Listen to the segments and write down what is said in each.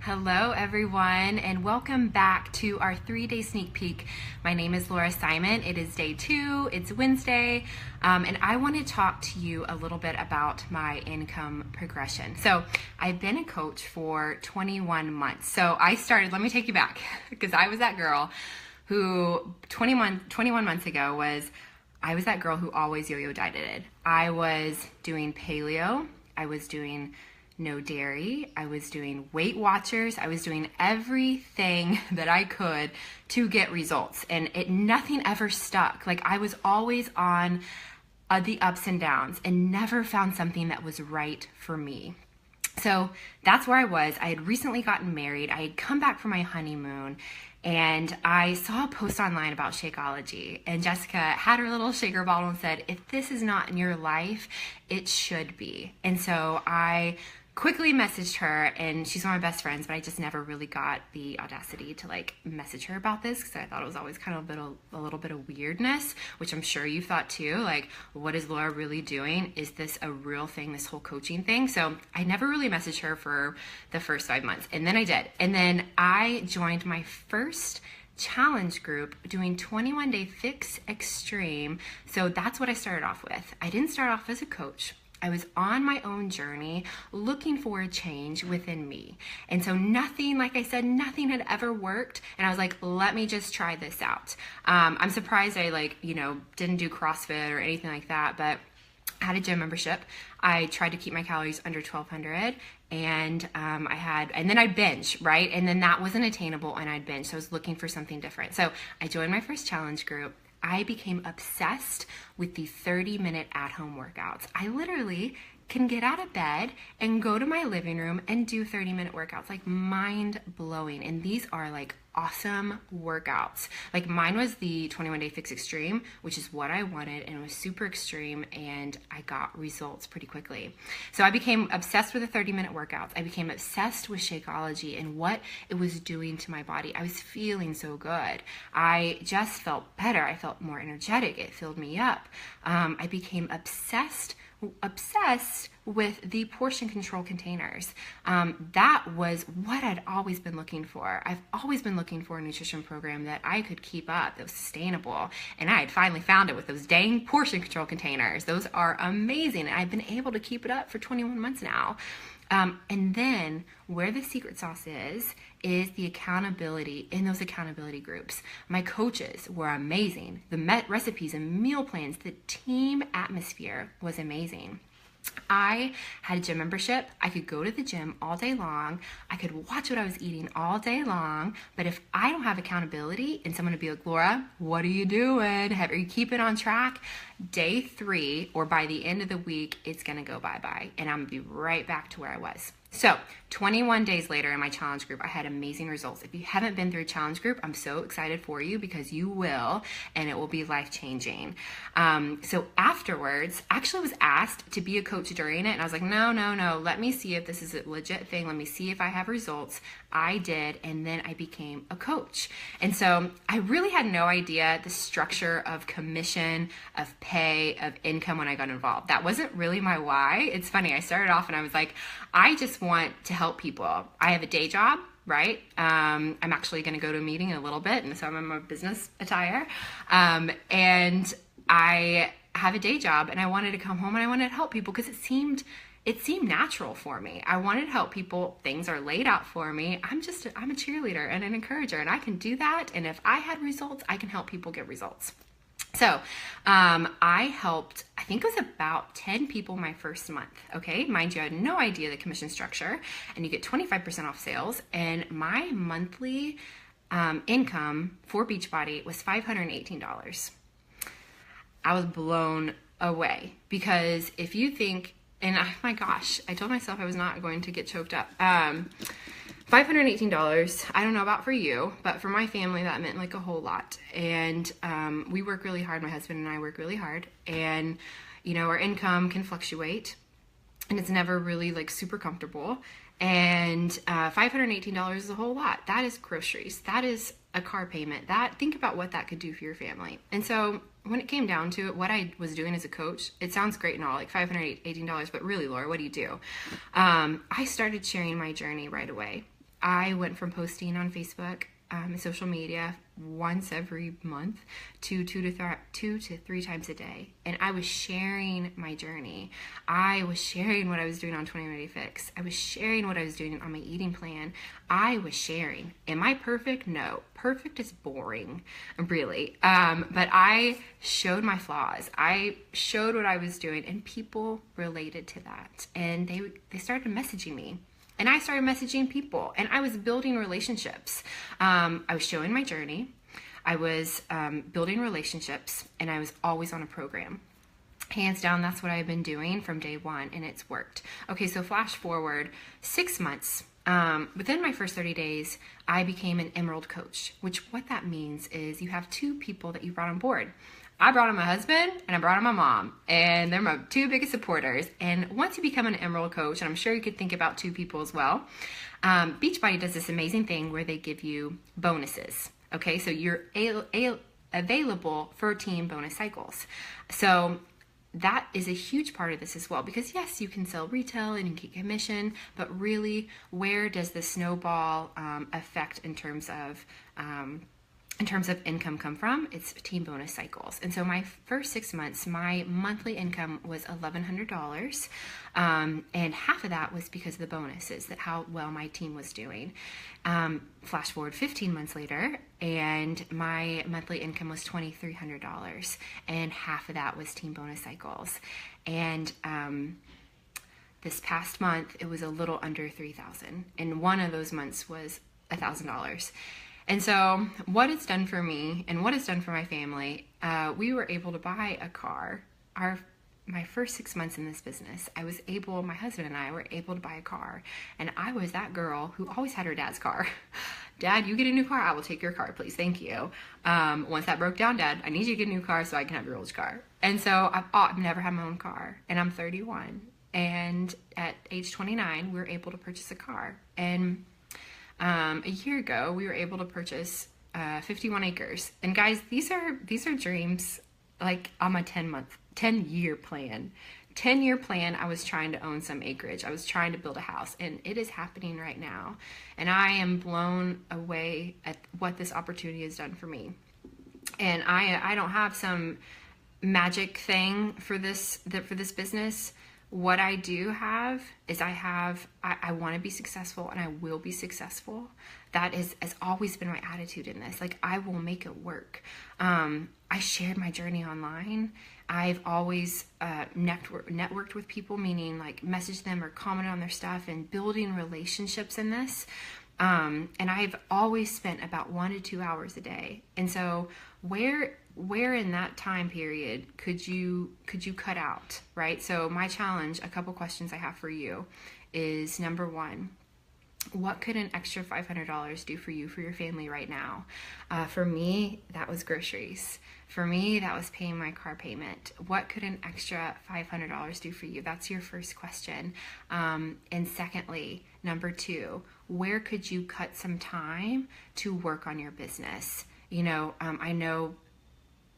Hello, everyone, and welcome back to our 3-day sneak peek. My name is Laura Simon. It is day 2. It's Wednesday, and I want to talk to you a little bit about my income progression. So I've been a coach for 21 months. So I started, let me take you back, because I was that girl who 21 months ago I was that girl who always yo-yo dieted. I was doing paleo. I was doing no dairy. I was doing Weight Watchers. I was doing everything that I could to get results, and nothing ever stuck. Like, I was always on the ups and downs and never found something that was right for me. So that's where I was. I had recently gotten married. I had come back from my honeymoon, and I saw a post online about Shakeology, and Jessica had her little shaker bottle and said, if this is not in your life, it should be. And so I quickly messaged her, and she's one of my best friends, but I just never really got the audacity to message her about this, because I thought it was always kind of a little bit of weirdness, which I'm sure you thought too. Like, what is Laura really doing? Is this a real thing, this whole coaching thing? So I never really messaged her for the first 5 months, and then I did. And then I joined my first challenge group doing 21 Day Fix Extreme. So that's what I started off with. I didn't start off as a coach. I was on my own journey looking for a change within me. And so nothing, like I said, nothing had ever worked. And I was like, let me just try this out. I'm surprised I didn't do CrossFit or anything like that, but I had a gym membership. I tried to keep my calories under 1,200, and then I'd binge, right? And then that wasn't attainable, and I'd binge. So I was looking for something different. So I joined my first challenge group. I became obsessed with the 30-minute at-home workouts. I literally can get out of bed and go to my living room and do 30-minute workouts, like mind-blowing. And these are like awesome workouts. Like, mine was the 21 Day Fix Extreme, which is what I wanted, and it was super extreme, and I got results pretty quickly. So I became obsessed with the 30-minute workouts. I became obsessed with Shakeology and what it was doing to my body. I was feeling so good. I just felt better. I felt more energetic. It filled me up. I became obsessed with the portion control containers. That was what I'd always been looking for. I've always been looking for a nutrition program that I could keep up, that was sustainable. And I had finally found it with those dang portion control containers. Those are amazing. And I've been able to keep it up for 21 months now. And then where the secret sauce is the accountability in those accountability groups. My coaches were amazing. The recipes and meal plans, the team atmosphere was amazing. I had a gym membership. I could go to the gym all day long. I could watch what I was eating all day long. But if I don't have accountability and someone would be like, Laura, what are you doing? Are you keeping on track? Day 3 or by the end of the week, it's going to go bye-bye. And I'm going to be right back to where I was. So 21 days later in my challenge group, I had amazing results. If you haven't been through a challenge group, I'm so excited for you, because you will, and it will be life-changing. So afterwards, I actually was asked to be a coach during it, and I was like, no, let me see if this is a legit thing. Let me see if I have results. I did, and then I became a coach. And so I really had no idea the structure of commission, of pay, of income when I got involved. That wasn't really my why. It's funny, I started off and I was like, I just want to help people. I have a day job, right? I'm actually going to go to a meeting in a little bit, and so I'm in my business attire. And I have a day job, and I wanted to come home and I wanted to help people because it seemed natural for me. I wanted to help people. Things are laid out for me. I'm a cheerleader and an encourager, and I can do that. And if I had results, I can help people get results. So I helped, I think it was about 10 people my first month. Okay, mind you, I had no idea the commission structure, and you get 25% off sales. And my monthly income for Beachbody was $518. I was blown away, because if you think, and oh my gosh, I told myself I was not going to get choked up. $518, I don't know about for you, but for my family, that meant like a whole lot. And we work really hard. My husband and I work really hard. And, our income can fluctuate, and it's never really like super comfortable. And $518 is a whole lot. That is groceries. That is a car payment. Think about what that could do for your family. And so when it came down to it, what I was doing as a coach, it sounds great and all, like $518, but really, Laura, what do you do? I started sharing my journey right away. I went from posting on Facebook and social media once every month to two to three times a day. And I was sharing my journey. I was sharing what I was doing on 20 Fix. I was sharing what I was doing on my eating plan. I was sharing. Am I perfect? No. Perfect is boring, really. But I showed my flaws. I showed what I was doing, and people related to that. And they started messaging me. And I started messaging people, and I was building relationships. I was showing my journey. I was building relationships, and I was always on a program. Hands down, that's what I've been doing from day one, and it's worked. Okay, so flash forward 6 months. Within my first 30 days, I became an Emerald coach, which what that means is you have 2 people that you brought on board. I brought on my husband and I brought on my mom, and they're my 2 biggest supporters. And once you become an Emerald coach, and I'm sure you could think about 2 people as well, Beachbody does this amazing thing where they give you bonuses. Okay, so you're available for team bonus cycles. So that is a huge part of this as well, because yes, you can sell retail and you can get commission, but really, where does the snowball effect in terms of income come from? It's team bonus cycles. And so my first 6 months, my monthly income was $1,100. And half of that was because of the bonuses, that how well my team was doing. Flash forward 15 months later, and my monthly income was $2,300. And half of that was team bonus cycles. And this past month, it was a little under $3,000. And one of those months was $1,000. And so what it's done for me and what it's done for my family, we were able to buy a car. My first 6 months in this business, my husband and I were able to buy a car. And I was that girl who always had her dad's car. Dad, you get a new car, I will take your car, please, thank you. Once that broke down, Dad, I need you to get a new car so I can have your old car. And so I've never had my own car, and I'm 31. And at age 29, we were able to purchase a car. And a year ago, we were able to purchase 51 acres. And guys, these are dreams, like on my 10-year plan. 10-year plan, I was trying to own some acreage. I was trying to build a house, and it is happening right now. And I am blown away at what this opportunity has done for me. And I don't have some magic thing for this business. What I do have is I want to be successful, and I will be successful. That has always been my attitude in this. Like, I will make it work. I shared my journey online. I've always networked with people, meaning like messaged them or commented on their stuff, and building relationships in this. And I've always spent about 1 to 2 hours a day. And so where in that time period could you cut out, right? So my challenge, a couple questions I have for you is, number 1, what could an extra $500 do for you, for your family right now? For me, that was groceries. For me, that was paying my car payment. What could an extra $500 do for you? That's your first question. And secondly, number 2, where could you cut some time to work on your business? You know, I know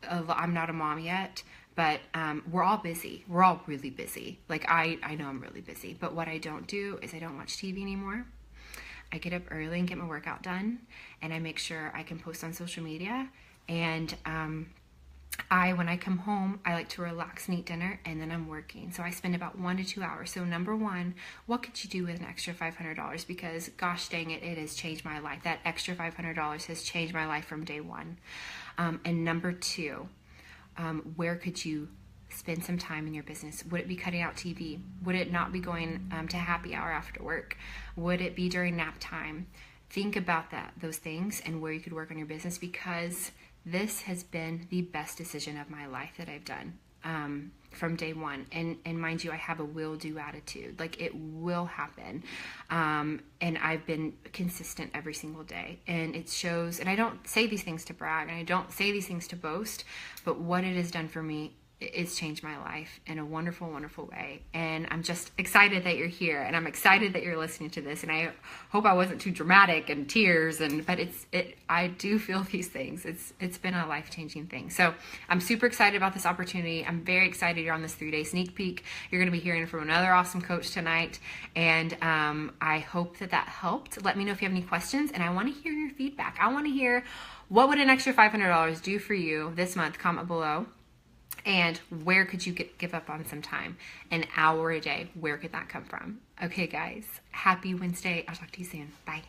I'm not a mom yet, but we're all busy. We're all really busy. Like, I know I'm really busy, but what I don't do is I don't watch TV anymore. I get up early and get my workout done, and I make sure I can post on social media. And when I come home, I like to relax and eat dinner, and then I'm working. So I spend about 1 to 2 hours. So number 1, what could you do with an extra $500? Because gosh dang it, it has changed my life. That extra $500 has changed my life from day 1. And number 2, where could you spend some time in your business? Would it be cutting out TV? Would it not be going to happy hour after work? Would it be during nap time? Think about those things, and where you could work on your business, because this has been the best decision of my life that I've done from day 1. And mind you, I have a will-do attitude. Like, it will happen. And I've been consistent every single day. And it shows, and I don't say these things to brag, and I don't say these things to boast, but what it has done for me it's changed my life in a wonderful, wonderful way. And I'm just excited that you're here, and I'm excited that you're listening to this. And I hope I wasn't too dramatic and tears, but I do feel these things. It's been a life-changing thing. So I'm super excited about this opportunity. I'm very excited you're on this 3-day sneak peek. You're going to be hearing from another awesome coach tonight. And I hope that helped. Let me know if you have any questions, and I want to hear your feedback. I want to hear, what would an extra $500 do for you this month? Comment below. And where could you give up on some time? An hour a day. Where could that come from? Okay, guys. Happy Wednesday. I'll talk to you soon. Bye.